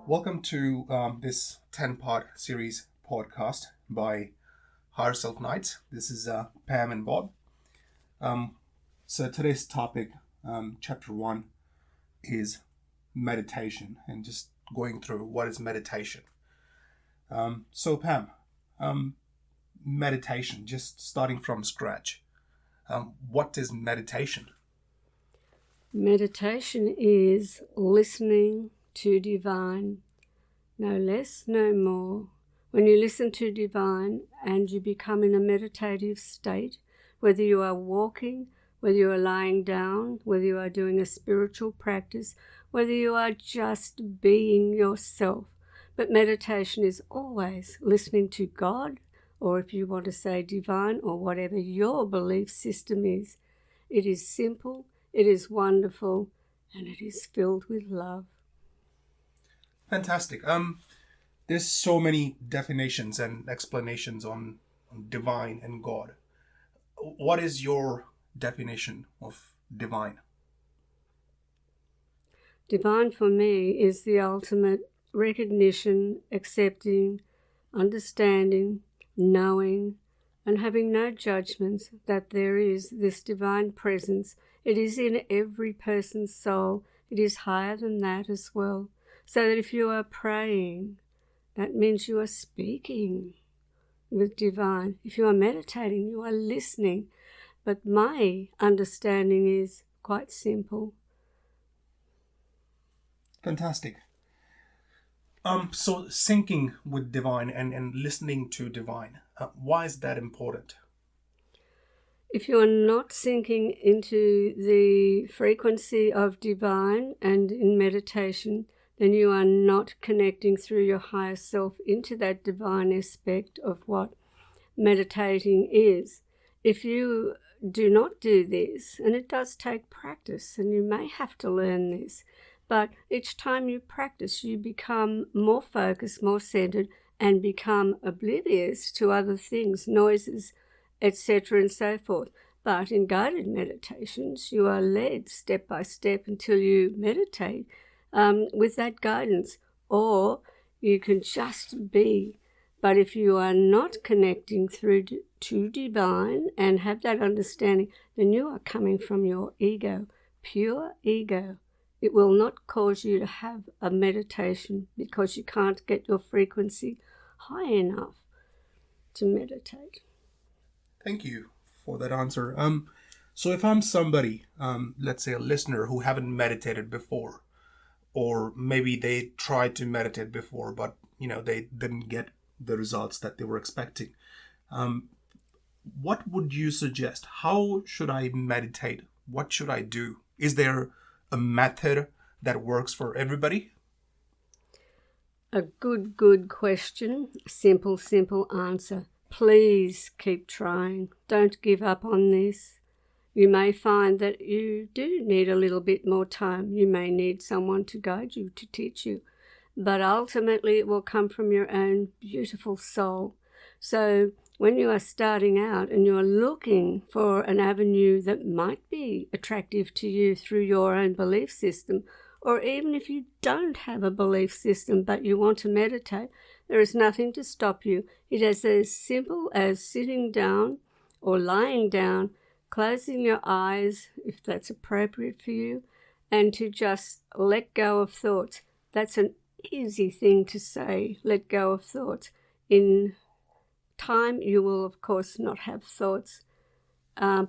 Welcome to this 10-part series podcast by Higherself Nights. This is Pam and Bob. So today's topic, chapter 1, is meditation, and just going through what is meditation. So Pam, meditation, just starting from scratch. What is meditation? Meditation is listening to divine, no less, no more. When you listen to divine and you become in a meditative state, whether you are walking, whether you are lying down, whether you are doing a spiritual practice, whether you are just being yourself. But meditation is always listening to God, or if you want to say divine, or whatever your belief system is. It is simple, it is wonderful, and it is filled with love. Fantastic. There's so many definitions and explanations on divine and God. What is your definition of divine? Divine for me is the ultimate recognition, accepting, understanding, knowing, and having no judgments that there is this divine presence. It is in every person's soul. It is higher than that as well. So that if you are praying, that means you are speaking with divine. If you are meditating, you are listening. But my understanding is quite simple. Fantastic. So syncing with divine and listening to divine, why is that important? If you are not sinking into the frequency of divine and in meditation, then you are not connecting through your higher self into that divine aspect of what meditating is. If you do not do this, and it does take practice, and you may have to learn this, but each time you practice, you become more focused, more centered, and become oblivious to other things, noises, etc., and so forth. But in guided meditations, you are led step by step until you meditate with that guidance, or you can just be. But if you are not connecting through to divine and have that understanding, then you are coming from your ego, pure ego. It will not cause you to have a meditation because you can't get your frequency high enough to meditate. Thank you for that answer. So if I'm somebody, let's say a listener who haven't meditated before, or maybe they tried to meditate before, but they didn't get the results that they were expecting. What would you suggest? How should I meditate? What should I do? Is there a method that works for everybody? A good question. Simple answer. Please keep trying. Don't give up on this. You may find that you do need a little bit more time. You may need someone to guide you, to teach you. But ultimately it will come from your own beautiful soul. So when you are starting out and you are looking for an avenue that might be attractive to you through your own belief system, or even if you don't have a belief system but you want to meditate, there is nothing to stop you. It is as simple as sitting down or lying down, closing your eyes if that's appropriate for you, and to just let go of thoughts. That's an easy thing to say, let go of thoughts. In time, you will, of course, not have thoughts.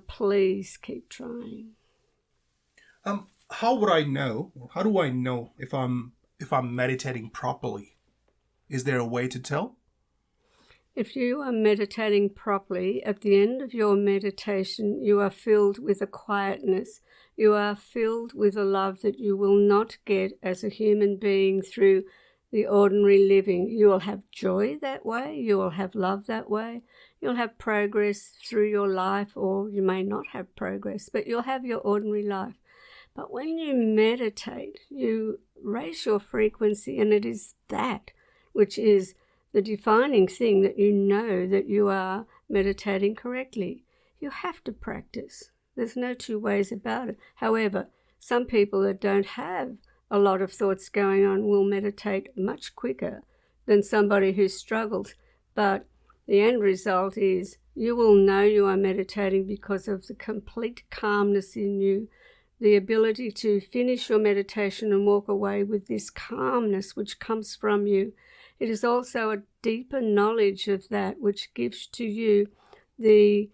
Please keep trying. How would I know, or how do I know if I'm meditating properly? Is there a way to tell? If you are meditating properly, at the end of your meditation, you are filled with a quietness. You are filled with a love that you will not get as a human being through the ordinary living. You will have joy that way. You will have love that way. You'll have progress through your life, or you may not have progress, but you'll have your ordinary life. But when you meditate, you raise your frequency, and it is that which is the defining thing that you know that you are meditating correctly. You have to practice. There's no two ways about it. However, some people that don't have a lot of thoughts going on will meditate much quicker than somebody who struggles. But the end result is you will know you are meditating because of the complete calmness in you, the ability to finish your meditation and walk away with this calmness which comes from you. It is also a deeper knowledge of that which gives to you the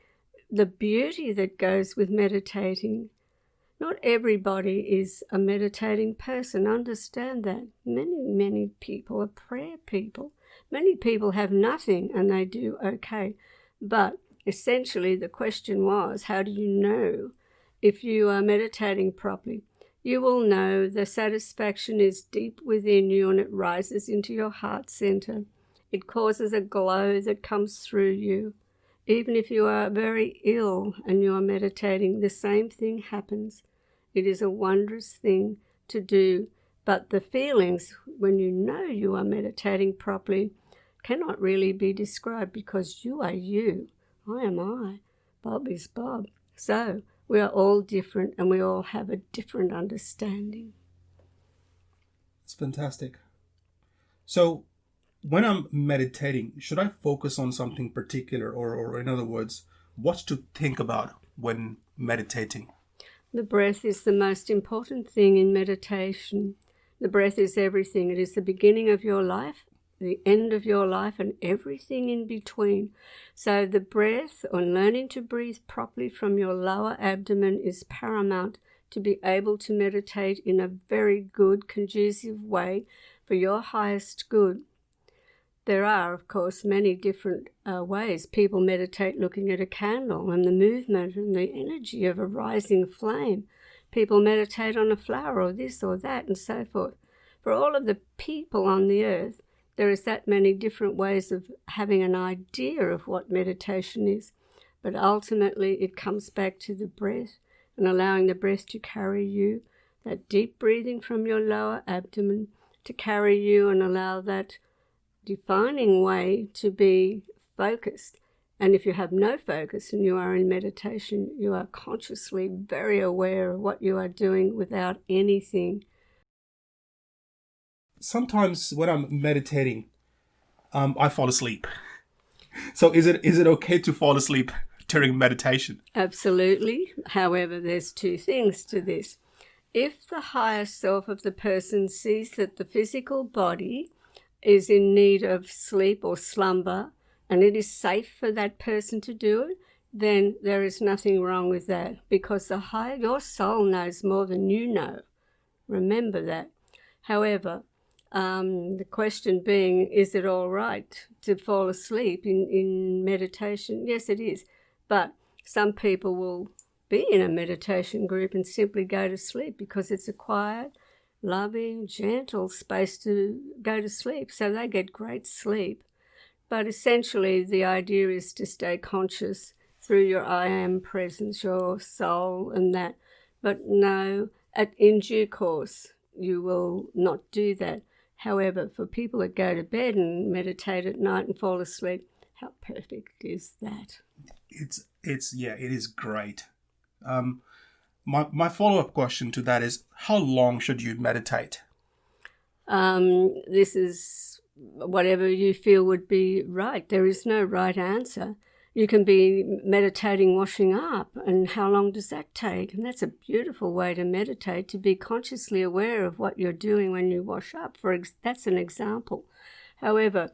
beauty that goes with meditating. Not everybody is a meditating person. Understand that. Many people are prayer people. Many people have nothing and they do okay. But essentially the question was, how do you know if you are meditating properly? You will know the satisfaction is deep within you and it rises into your heart center. It causes a glow that comes through you. Even if you are very ill and you are meditating, the same thing happens. It is a wondrous thing to do, but the feelings when you know you are meditating properly cannot really be described because you are you. I am I. Bob is Bob. So we are all different and we all have a different understanding. It's fantastic. So when I'm meditating, should I focus on something particular or in other words, what to think about when meditating? The breath is the most important thing in meditation. The breath is everything. It is the beginning of your life, the end of your life, and everything in between. So the breath, or learning to breathe properly from your lower abdomen, is paramount to be able to meditate in a very good, conducive way for your highest good. There are, of course, many different ways. People meditate looking at a candle and the movement and the energy of a rising flame. People meditate on a flower or this or that and so forth. For all of the people on the earth, there is that many different ways of having an idea of what meditation is. But ultimately it comes back to the breath and allowing the breath to carry you, that deep breathing from your lower abdomen to carry you and allow that defining way to be focused. And if you have no focus and you are in meditation, you are consciously very aware of what you are doing without anything. Sometimes when I'm meditating, I fall asleep. So is it okay to fall asleep during meditation? Absolutely. However, there's two things to this. If the higher self of the person sees that the physical body is in need of sleep or slumber, and it is safe for that person to do it, then there is nothing wrong with that, because your soul knows more than you know. Remember that. However, the question being, is it all right to fall asleep in meditation? Yes, it is. But some people will be in a meditation group and simply go to sleep because it's a quiet, loving, gentle space to go to sleep. So they get great sleep. But essentially the idea is to stay conscious through your I am presence, your soul and that. But no, in due course, you will not do that. However, for people that go to bed and meditate at night and fall asleep, how perfect is that? It is great. My follow-up question to that is, how long should you meditate? This is whatever you feel would be right. There is no right answer. You can be meditating washing up, and how long does that take? And that's a beautiful way to meditate, to be consciously aware of what you're doing when you wash up. That's an example. However,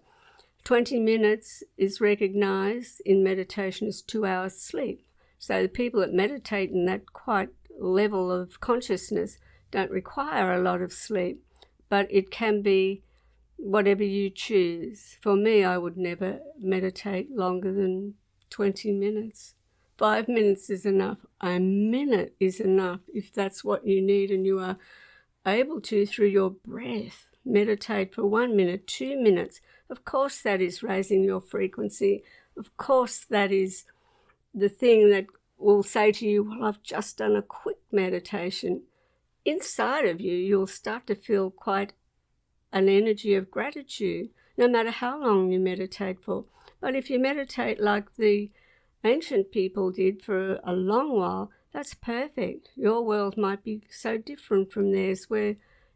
20 minutes is recognized in meditation as 2 hours sleep. So the people that meditate in that quiet level of consciousness don't require a lot of sleep, but it can be whatever you choose. For me, I would never meditate longer than 20 minutes. 5 minutes is enough. A minute is enough if that's what you need and you are able to, through your breath, meditate for 1 minute, 2 minutes. Of course that is raising your frequency. Of course that is the thing that will say to you, well, I've just done a quick meditation. Inside of you, you'll start to feel quite an energy of gratitude, no matter how long you meditate for. But if you meditate like the ancient people did for a long while, that's perfect. Your world might be so different from theirs, where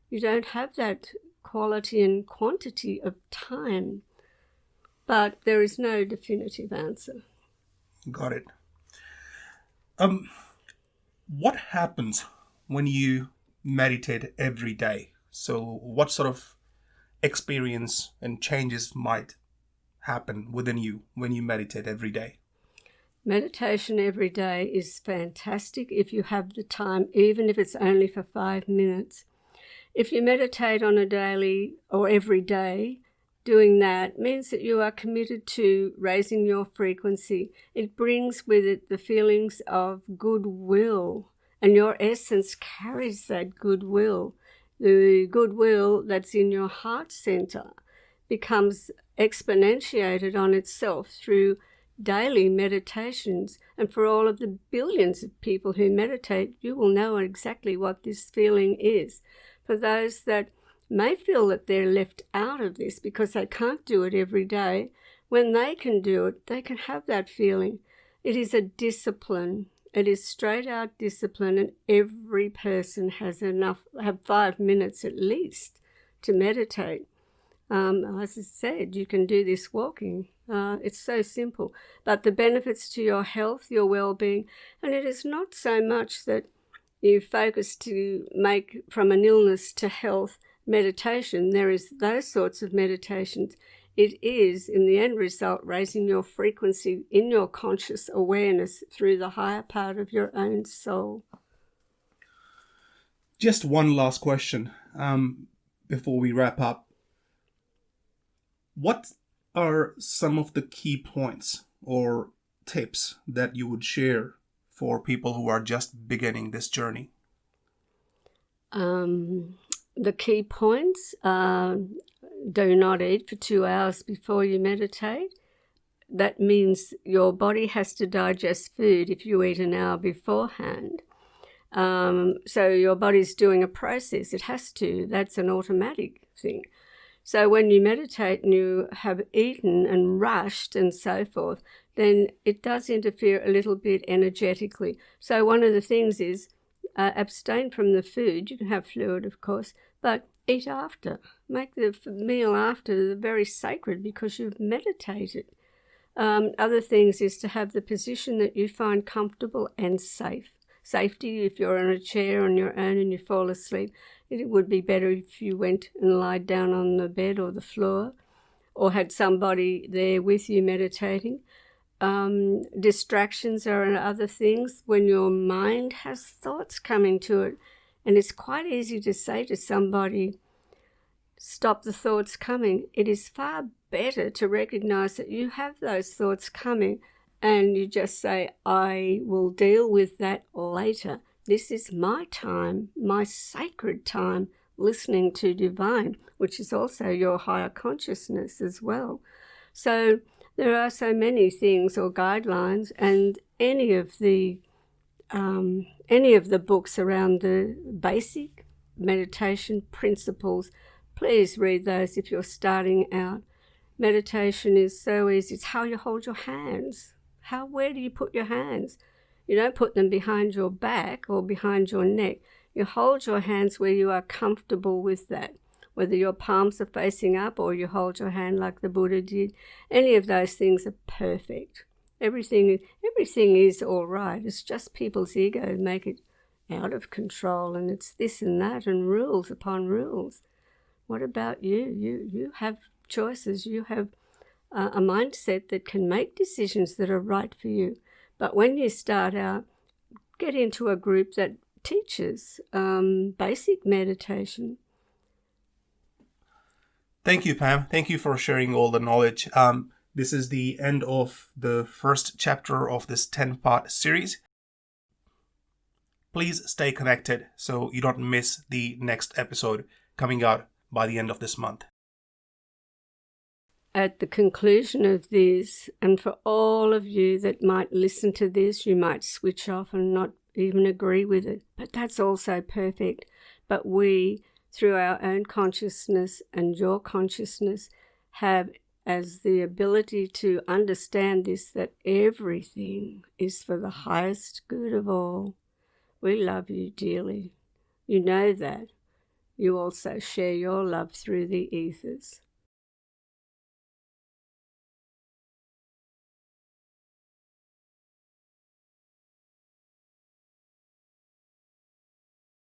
You don't have that quality and quantity of time. But there is no definitive answer. Got it. What happens when you meditate every day? So what sort of experience and changes might happen within you when you meditate every day? Meditation every day is fantastic if you have the time, even if it's only for 5 minutes. If you meditate on a daily or every day, doing that means that you are committed to raising your frequency. It brings with it the feelings of goodwill, and your essence carries that goodwill. The goodwill that's in your heart center becomes exponentiated on itself through daily meditations. And for all of the billions of people who meditate, you will know exactly what this feeling is. For those that may feel that they're left out of this because they can't do it every day, when they can do it, they can have that feeling. It is a discipline. It is straight out discipline, and every person have 5 minutes at least to meditate. As I said, you can do this walking. It's so simple. But the benefits to your health, your well-being, and it is not so much that you focus to make from an illness to health meditation. There is those sorts of meditations. It is, in the end result, raising your frequency in your conscious awareness through the higher part of your own soul. Just one last question before we wrap up. What are some of the key points or tips that you would share for people who are just beginning this journey? The key points are: do not eat for 2 hours before you meditate. That means your body has to digest food if you eat an hour beforehand. So your body's doing a process. It has to. That's an automatic thing. So when you meditate and you have eaten and rushed and so forth, then it does interfere a little bit energetically. So one of the things is abstain from the food. You can have fluid, of course, but eat after. Make the meal after very sacred because you've meditated. Other things is to have the position that you find comfortable and safe. Safety, if you're in a chair on your own and you fall asleep, it would be better if you went and lied down on the bed or the floor or had somebody there with you meditating. Distractions are other things when your mind has thoughts coming to it. And it's quite easy to say to somebody, stop the thoughts coming. It is far better to recognize that you have those thoughts coming and you just say, I will deal with that later. This is my time, my sacred time, listening to divine, which is also your higher consciousness as well. So there are so many things or guidelines, and any of the books around the basic meditation principles, please read those if you're starting out. Meditation is so easy. It's how you hold your hands. Where do you put your hands? You don't put them behind your back or behind your neck. You hold your hands where you are comfortable with that. Whether your palms are facing up or you hold your hand like the Buddha did, any of those things are perfect. Everything is all right. It's just people's ego make it out of control, and it's this and that and rules upon rules. What about you? You have choices. You have a mindset that can make decisions that are right for you. But when you start out, get into a group that teaches basic meditation. Thank you, Pam. Thank you for sharing all the knowledge. This is the end of the first chapter of this 10-part series. Please stay connected so you don't miss the next episode coming out by the end of this month. At the conclusion of this, and for all of you that might listen to this, you might switch off and not even agree with it, but that's also perfect. But we, through our own consciousness and your consciousness, have as the ability to understand this, that everything is for the highest good of all. We love you dearly. You know that. you also share your love through the ethers.